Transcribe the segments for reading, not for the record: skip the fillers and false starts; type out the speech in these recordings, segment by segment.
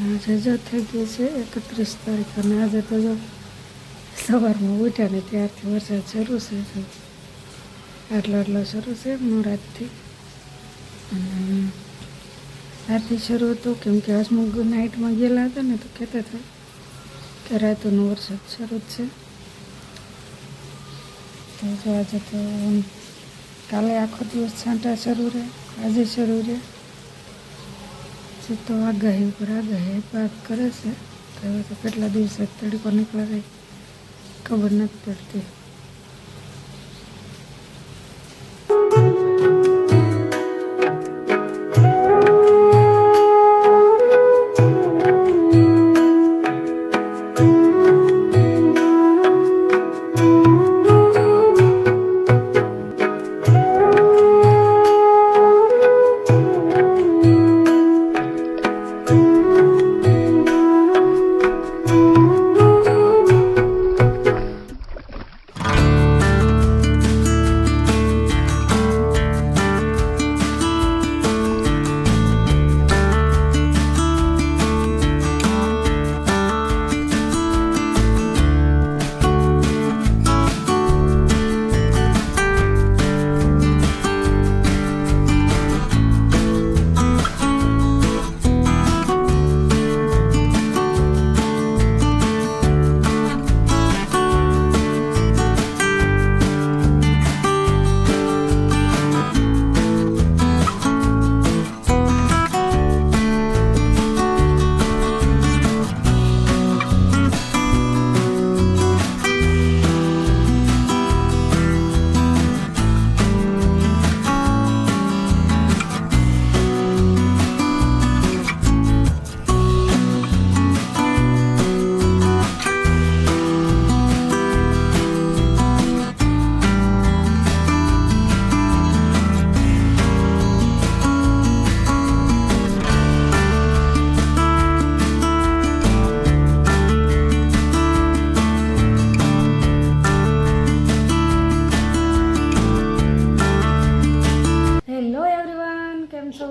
આજે જો થઈ ગઈ છે 31 તારીખ અને આજે તો જો સવારમાં ઉઠ્યા ને ત્યારથી વરસાદ શરૂ છે. આટલો શરૂ છે રાતથી. અને રાતથી શરૂ હતો કેમ કે હસમુખ નાઇટમાં ગયેલા હતા ને તો કહેતા હતા કે રાતનો વરસાદ શરૂ જ છે. તો જો આજે તો કાલે આખો દિવસ છાંટા શરૂ રહે, આજે શરૂ રહે. તો આગાહી ઉપર આગાહી પાક કરે છે. તો હવે તો કેટલા દિવસે તડકો નીકળે કંઈ ખબર નથી પડતી.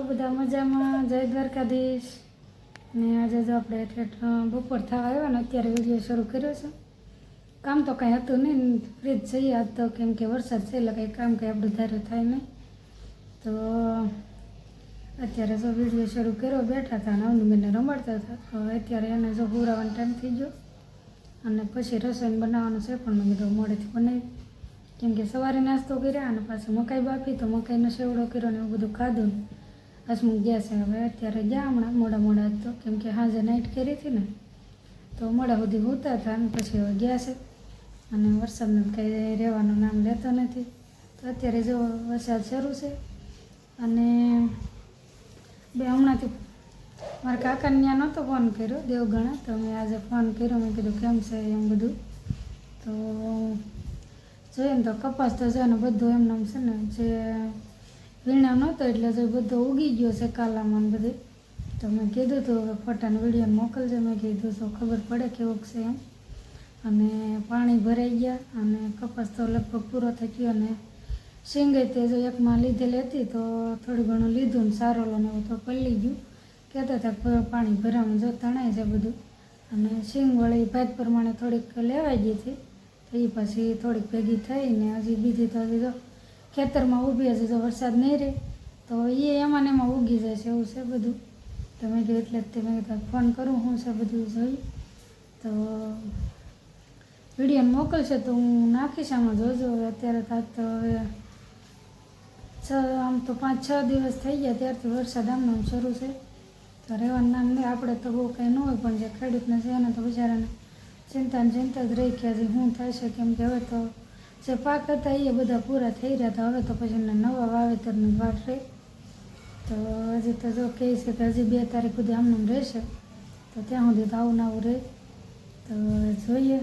બધા મજામાં? જય દ્વારકાધીશ. ને આજે જો આપણે એટલે બપોર થવા આવ્યા ને અત્યારે વિડીયો શરૂ કર્યો છે. કામ તો કાંઈ હતું નહીં, ફ્રી જ જઈએ આજ તો, કેમ કે વરસાદ છે એટલે કંઈ કામ કંઈ આપણું ધાર્યું થાય નહીં. તો અત્યારે જો વિડીયો શરૂ કર્યો, બેઠા હતા અને અવનીબેનને રમાડતા હતા. તો અત્યારે એને જો હુરાવાનો ટાઈમ થઈ ગયો અને પછી રસોઈ બનાવવાનું છે, પણ મેં કીધું મોડેથી બનાવી, કેમ કે સવારે નાસ્તો કર્યા અને પાછું મકાઈ બાફી તો મકાઈનો સેવડો કર્યો ને એવું બધું ખાધું. હસમુખ ગયા છે હવે, અત્યારે ગયા હમણાં મોડા તો, કેમ કે સાંજે નાઇટ કરી હતી ને તો મોડા સુધી હોતા હતા અને પછી હવે ગયા છે. અને વરસાદને કંઈ રહેવાનું નામ લેતો નથી. તો અત્યારે જો વરસાદ શરૂ છે. અને હમણાંથી મારા કાકાને ત્યાં નહોતો ફોન કર્યો દેવગણા, તો મેં આજે ફોન કર્યો. મેં કીધું કેમ છે એમ બધું. તો જોઈએ ને તો કપાસ તો છે ને બધું એમને છે ને જે વીણા નહોતો એટલે જો બધો ઉગી ગયો છે કાલામાં બધે. તો મેં કીધું તો હવે ફોટાનો વિડીયો મોકલજો. મેં કીધું તો ખબર પડે કેવું છે એમ. અને પાણી ભરાઈ ગયા અને કપાસ તો લગભગ પૂરો થઈ ગયો. અને સિંગે તે જો એકમાં લીધેલી હતી તો થોડું ઘણું લીધું ને સારોલો ને એવું તો પલળી ગયું. કહેતા હતા પાણી ભરામાં જો તણાય છે બધું. અને સિંગ વળી ભાત પ્રમાણે થોડીક લેવાઈ ગઈ હતી, તો એ પછી થોડીક ભેગી થઈને હજી બીજી તો હજી જો ખેતરમાં ઊભી હશે. જો વરસાદ નહીં રહે તો એ એમાં ને એમાં ઉગી જાય છે એવું છે બધું. તો મેં કીધું એટલે જ તે મેં કીધું ફોન કરું હું છે બધું જોઈ. તો વિડીયો મોકલશે તો હું નાખીશ આમાં, જોજો. અત્યારે તો હવે આમ તો 5-6 દિવસ થઈ ગયા ત્યારથી વરસાદ આમ શરૂ છે. તો રહેવાનું નામ નહીં. આપણે તો બહુ કંઈ ન હોય, પણ જે ખેડૂતને છે એને તો બિચારાને ચિંતા જ રહી કે હજી શું થાય છે, કેમ કે હવે તો જે પાક હતા એ બધા પૂરા થઈ રહ્યા હતા. હવે તો પછી નવા વાવેતરની વાટ રહી. તો હજી તો જો કહે છે કે હજી 2 તારીખ સુધી આમનું રહેશે, તો ત્યાં સુધી તો આવું નવું રહે. તો જોઈએ.